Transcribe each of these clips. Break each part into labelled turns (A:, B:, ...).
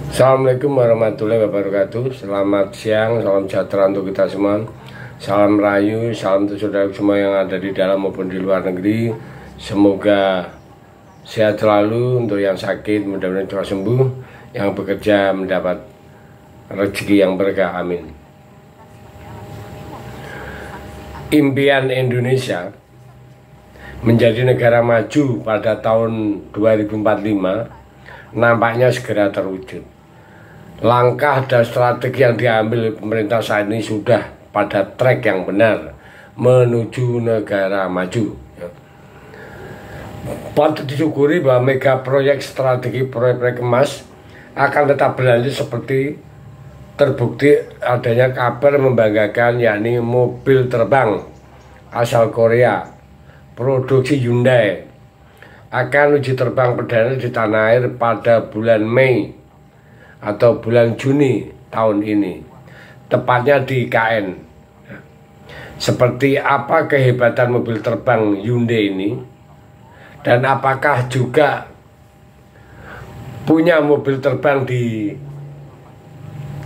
A: Assalamualaikum warahmatullahi wabarakatuh. Selamat siang, salam sejahtera untuk kita semua. Salam rayu, salam untuk saudara semua yang ada di dalam maupun di luar negeri. Semoga sehat selalu. Untuk yang sakit mudah-mudahan cepat sembuh, yang bekerja mendapat rezeki yang berkah, amin. Impian Indonesia menjadi negara maju pada tahun 2045 nampaknya segera terwujud. Langkah dan strategi yang diambil pemerintah saat ini sudah pada trek yang benar menuju negara maju. Patut disyukuri bahwa mega proyek strategi proyek emas akan tetap berlanjut seperti terbukti adanya kabar membanggakan, yakni mobil terbang asal Korea produksi Hyundai akan uji terbang perdana di tanah air pada bulan Mei atau bulan Juni tahun ini, tepatnya di IKN. Seperti apa kehebatan mobil terbang Hyundai ini, dan apakah juga punya mobil terbang di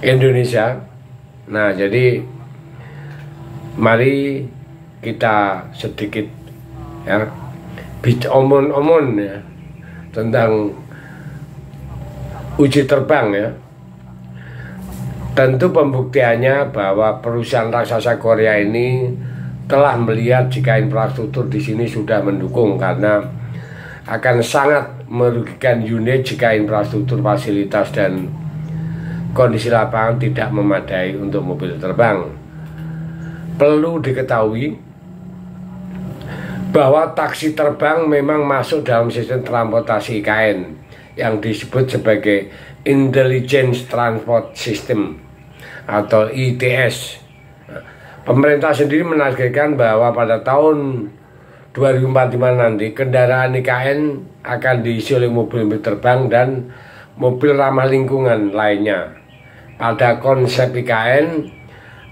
A: Indonesia? Nah, jadi mari kita sedikit ya omon-omon ya tentang uji terbang ya. Tentu pembuktiannya bahwa perusahaan raksasa Korea ini telah melihat jika infrastruktur di sini sudah mendukung, karena akan sangat merugikan Hyundai jika infrastruktur, fasilitas dan kondisi lapangan tidak memadai untuk mobil terbang. Perlu diketahui bahwa taksi terbang memang masuk dalam sistem transportasi IKN yang disebut sebagai Intelligence Transport System atau ITS. Pemerintah sendiri menargetkan bahwa pada tahun 2045 nanti kendaraan IKN akan diisi oleh mobil-mobil terbang dan mobil ramah lingkungan lainnya. Pada konsep IKN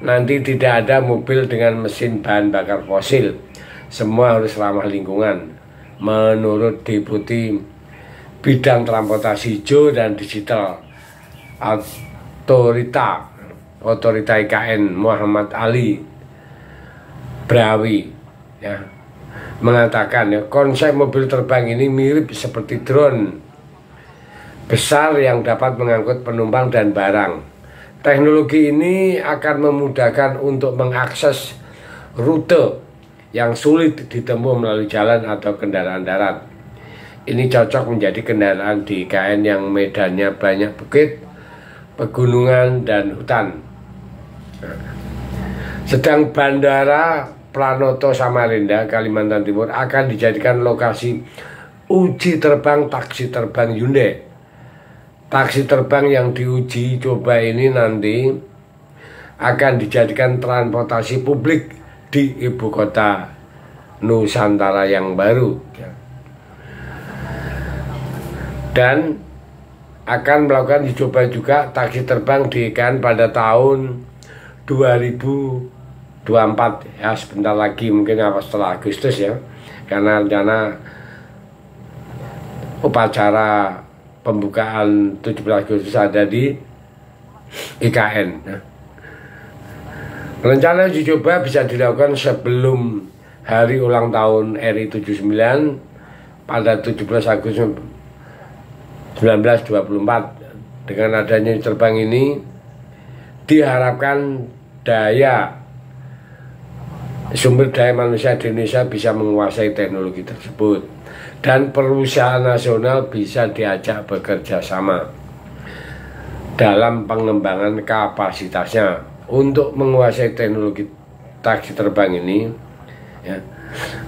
A: nanti tidak ada mobil dengan mesin bahan bakar fosil, semua harus ramah lingkungan menurut Deputi Bidang Transportasi Hijau dan Digital Otorita IKN Muhammad Ali Brawi ya, mengatakan ya, konsep mobil terbang ini mirip seperti drone besar yang dapat mengangkut penumpang dan barang. Teknologi ini akan memudahkan untuk mengakses rute yang sulit ditempuh melalui jalan atau kendaraan darat. Ini cocok menjadi kendaraan di IKN yang medannya banyak bukit, pegunungan, dan hutan. Sedang Bandara Pranoto Samarinda, Kalimantan Timur akan dijadikan lokasi uji terbang taksi terbang Hyundai. Taksi terbang yang diuji coba ini nanti akan dijadikan transportasi publik di ibu kota Nusantara yang baru. Dan akan melakukan uji coba juga taksi terbang di IKN pada tahun 2024 ya, sebentar lagi, mungkin setelah Agustus ya, karena rencana upacara pembukaan 17 Agustus ada di IKN ya. Rencana uji coba bisa dilakukan sebelum hari ulang tahun RI 79 pada 17 Agustus 1924. Dengan adanya terbang ini diharapkan sumber daya manusia di Indonesia bisa menguasai teknologi tersebut dan perusahaan nasional bisa diajak bekerja sama dalam pengembangan kapasitasnya untuk menguasai teknologi taksi terbang ini ya,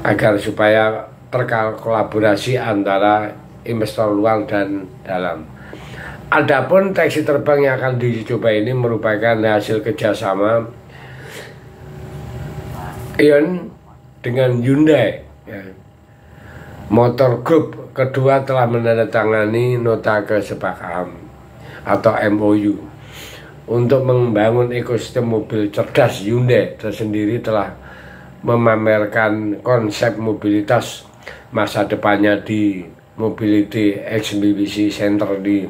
A: agar supaya terkolaborasi antara investor luar dan dalam. Adapun taksi terbang yang akan dicoba ini merupakan hasil kerjasama ION dengan Hyundai ya. Motor Group kedua telah menandatangani nota kesepakatan atau MOU untuk membangun ekosistem mobil cerdas. Hyundai tersendiri telah memamerkan konsep mobilitas masa depannya di Mobility Exhibition Center di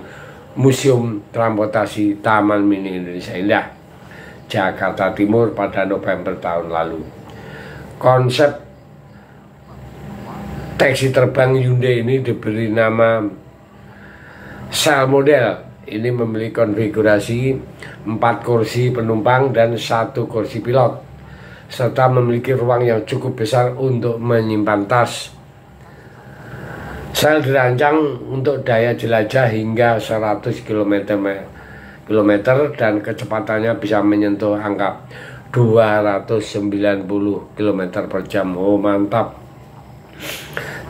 A: Museum Transportasi Taman Mini Indonesia Indah, Jakarta Timur pada November tahun lalu. Konsep taksi terbang Hyundai ini diberi nama Cell Model. Ini memiliki konfigurasi 4 kursi penumpang dan 1 kursi pilot, serta memiliki ruang yang cukup besar untuk menyimpan tas. Cell dirancang untuk daya jelajah hingga 100 km dan kecepatannya bisa menyentuh angka 290 km per jam. Oh, mantap.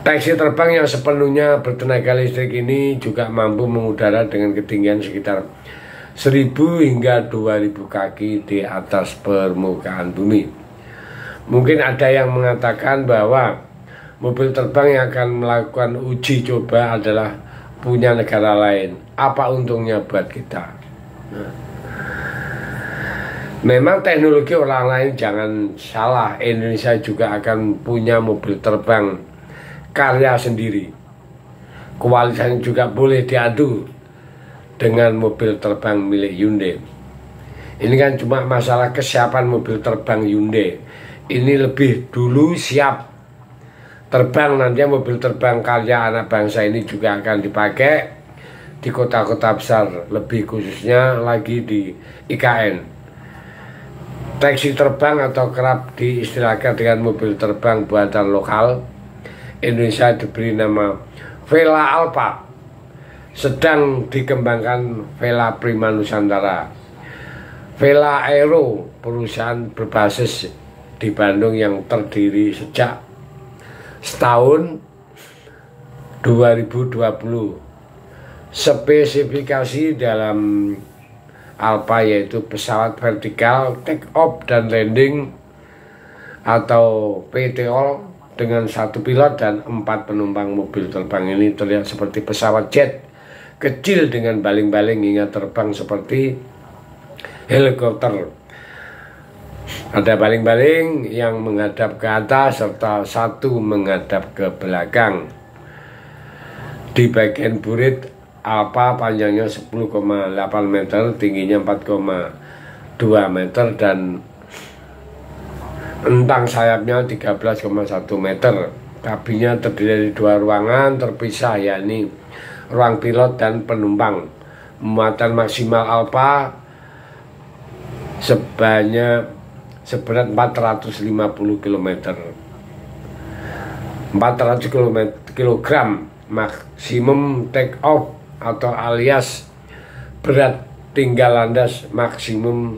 A: Taksi terbang yang sepenuhnya bertenaga listrik ini juga mampu mengudara dengan ketinggian sekitar 1000 hingga 2000 kaki di atas permukaan bumi. Mungkin ada yang mengatakan bahwa mobil terbang yang akan melakukan uji coba adalah punya negara lain. Apa untungnya buat kita? Memang teknologi orang lain, jangan salah, Indonesia juga akan punya mobil terbang karya sendiri. Kualitasnya juga boleh diadu dengan mobil terbang milik Hyundai. Ini kan cuma masalah kesiapan mobil terbang Hyundai. Ini lebih dulu siap terbang, nanti mobil terbang karya anak bangsa ini juga akan dipakai di kota-kota besar, lebih khususnya lagi di IKN. Taksi terbang atau kerap diistilahkan dengan mobil terbang buatan lokal Indonesia diberi nama Vela Alpa. Sedang dikembangkan Vela Prima Nusantara. Vela Aero, perusahaan berbasis di Bandung yang terdiri sejak setahun 2020. Spesifikasi dalam Alpa yaitu pesawat vertikal take off dan landing atau VTOL dengan 1 pilot dan 4 penumpang. Mobil terbang ini terlihat seperti pesawat jet kecil dengan baling-baling hingga terbang seperti helikopter. Ada baling-baling yang menghadap ke atas serta 1 menghadap ke belakang. Di bagian burit Alpa panjangnya 10,8 meter, tingginya 4,2 meter dan entang sayapnya 13,1 meter. Kabinnya terdiri dari 2 ruangan terpisah, yakni ruang pilot dan penumpang. Muatan maksimal Alpa seberat 450 km. 400 kg maksimum take off atau alias berat tinggal landas maksimum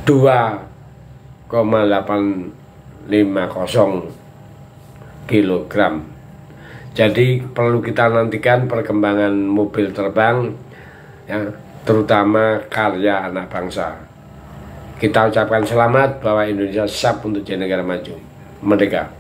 A: 2,850 kg. Jadi perlu kita nantikan perkembangan mobil terbang ya, terutama karya anak bangsa. Kita ucapkan selamat bahwa Indonesia siap untuk jadi negara maju, merdeka.